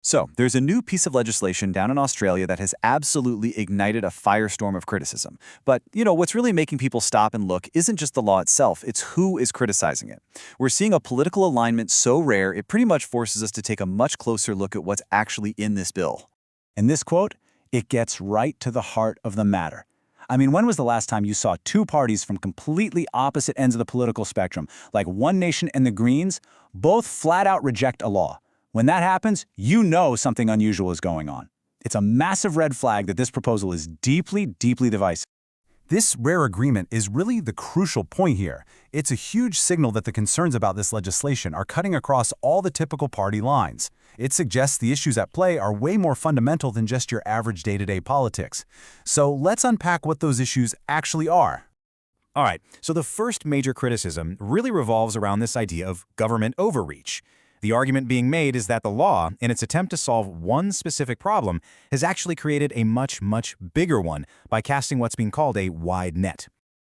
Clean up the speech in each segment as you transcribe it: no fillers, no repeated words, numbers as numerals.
So, there's a new piece of legislation down in Australia that has absolutely ignited a firestorm of criticism. But, what's really making people stop and look isn't just the law itself, it's who is criticizing it. We're seeing a political alignment so rare, it pretty much forces us to take a much closer look at what's actually in this bill. In this quote, it gets right to the heart of the matter. I mean, when was the last time you saw two parties from completely opposite ends of the political spectrum, like One Nation and the Greens, both flat out reject a law? When that happens, you know something unusual is going on. It's a massive red flag that this proposal is deeply, deeply divisive. This rare agreement is really the crucial point here. It's a huge signal that the concerns about this legislation are cutting across all the typical party lines. It suggests the issues at play are way more fundamental than just your average day-to-day politics. So let's unpack what those issues actually are. All right, so the first major criticism really revolves around this idea of government overreach. The argument being made is that the law, in its attempt to solve one specific problem, has actually created a much, much bigger one by casting what's being called a wide net.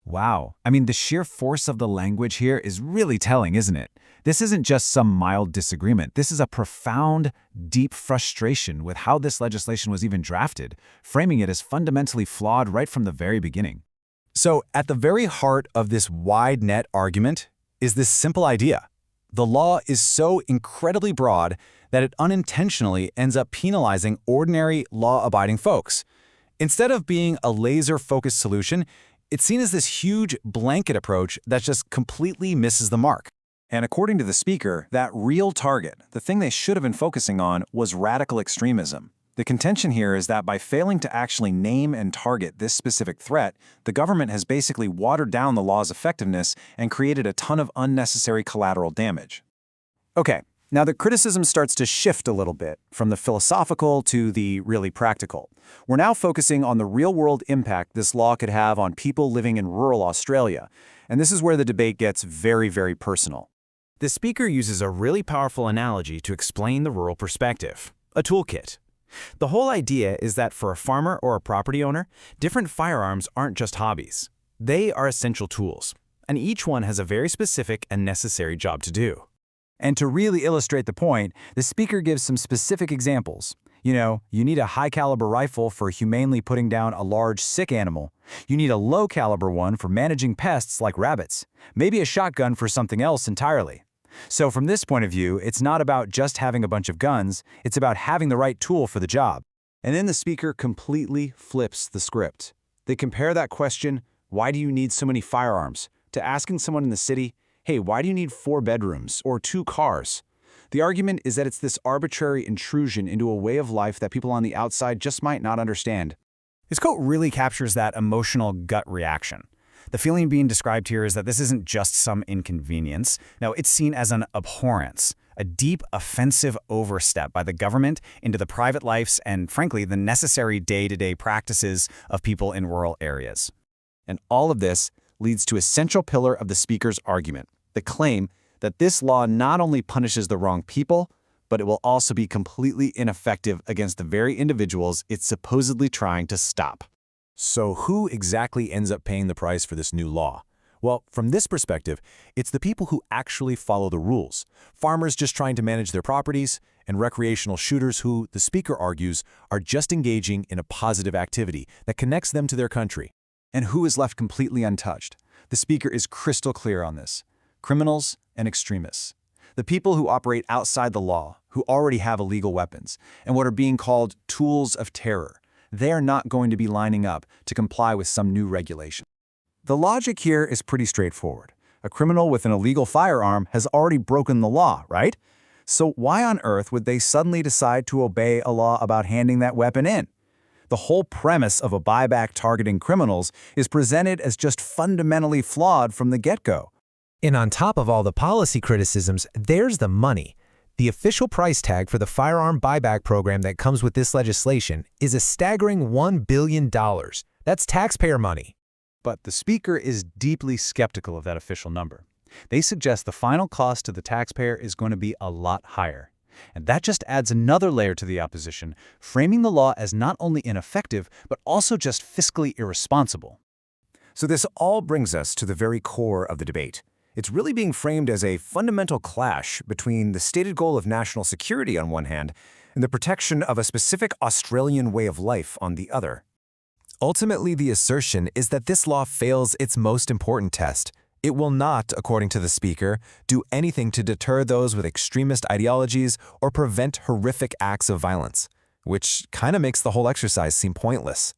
Wow. I mean, the sheer force of the language here is really telling, isn't it? This isn't just some mild disagreement. This is a profound, deep frustration with how this legislation was even drafted, framing it as fundamentally flawed right from the very beginning. So, at the very heart of this wide net argument is this simple idea. The law is so incredibly broad that it unintentionally ends up penalizing ordinary, law-abiding folks. Instead of being a laser-focused solution, it's seen as this huge blanket approach that just completely misses the mark. And according to the speaker, that real target, the thing they should have been focusing on, was radical extremism. The contention here is that by failing to actually name and target this specific threat, the government has basically watered down the law's effectiveness and created a ton of unnecessary collateral damage. Okay, now the criticism starts to shift a little bit from the philosophical to the really practical. We're now focusing on the real-world impact this law could have on people living in rural Australia. And this is where the debate gets very, very personal. The speaker uses a really powerful analogy to explain the rural perspective: a toolkit. The whole idea is that for a farmer or a property owner, different firearms aren't just hobbies. They are essential tools, and each one has a very specific and necessary job to do. And to really illustrate the point, the speaker gives some specific examples. You need a high-caliber rifle for humanely putting down a large, sick animal. You need a low-caliber one for managing pests like rabbits. Maybe a shotgun for something else entirely. So from this point of view, it's not about just having a bunch of guns, it's about having the right tool for the job. And then the speaker completely flips the script. They compare that question, why do you need so many firearms, to asking someone in the city, hey, why do you need 4 bedrooms or 2 cars? The argument is that it's this arbitrary intrusion into a way of life that people on the outside just might not understand. This quote really captures that emotional gut reaction. The feeling being described here is that this isn't just some inconvenience. No, it's seen as an abhorrence, a deep, offensive overstep by the government into the private lives and, frankly, the necessary day-to-day practices of people in rural areas. And all of this leads to a central pillar of the speaker's argument, the claim that this law not only punishes the wrong people, but it will also be completely ineffective against the very individuals it's supposedly trying to stop. So who exactly ends up paying the price for this new law? Well, from this perspective, it's the people who actually follow the rules. Farmers just trying to manage their properties, and recreational shooters who, the speaker argues, are just engaging in a positive activity that connects them to their country. And who is left completely untouched? The speaker is crystal clear on this: criminals and extremists. The people who operate outside the law, who already have illegal weapons, and what are being called tools of terror. They are not going to be lining up to comply with some new regulation. The logic here is pretty straightforward. A criminal with an illegal firearm has already broken the law, right? So why on earth would they suddenly decide to obey a law about handing that weapon in? The whole premise of a buyback targeting criminals is presented as just fundamentally flawed from the get-go. And on top of all the policy criticisms, there's the money. The official price tag for the firearm buyback program that comes with this legislation is a staggering $1 billion. That's taxpayer money. But the speaker is deeply skeptical of that official number. They suggest the final cost to the taxpayer is going to be a lot higher. And that just adds another layer to the opposition, framing the law as not only ineffective, but also just fiscally irresponsible. So this all brings us to the very core of the debate. It's really being framed as a fundamental clash between the stated goal of national security on one hand and the protection of a specific Australian way of life on the other. Ultimately, the assertion is that this law fails its most important test. It will not, according to the speaker, do anything to deter those with extremist ideologies or prevent horrific acts of violence, which kind of makes the whole exercise seem pointless.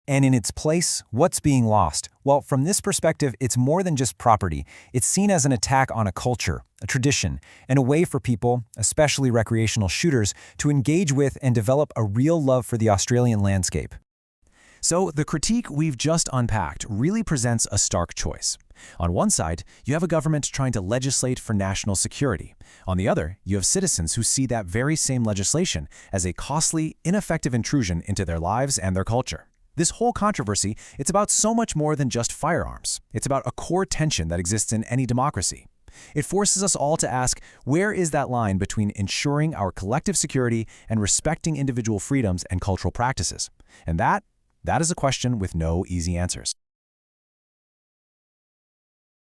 And in its place, what's being lost? Well, from this perspective, it's more than just property. It's seen as an attack on a culture, a tradition, and a way for people, especially recreational shooters, to engage with and develop a real love for the Australian landscape. So the critique we've just unpacked really presents a stark choice. On one side, you have a government trying to legislate for national security. On the other, you have citizens who see that very same legislation as a costly, ineffective intrusion into their lives and their culture. This whole controversy, it's about so much more than just firearms. It's about a core tension that exists in any democracy. It forces us all to ask, where is that line between ensuring our collective security and respecting individual freedoms and cultural practices? And that is a question with no easy answers.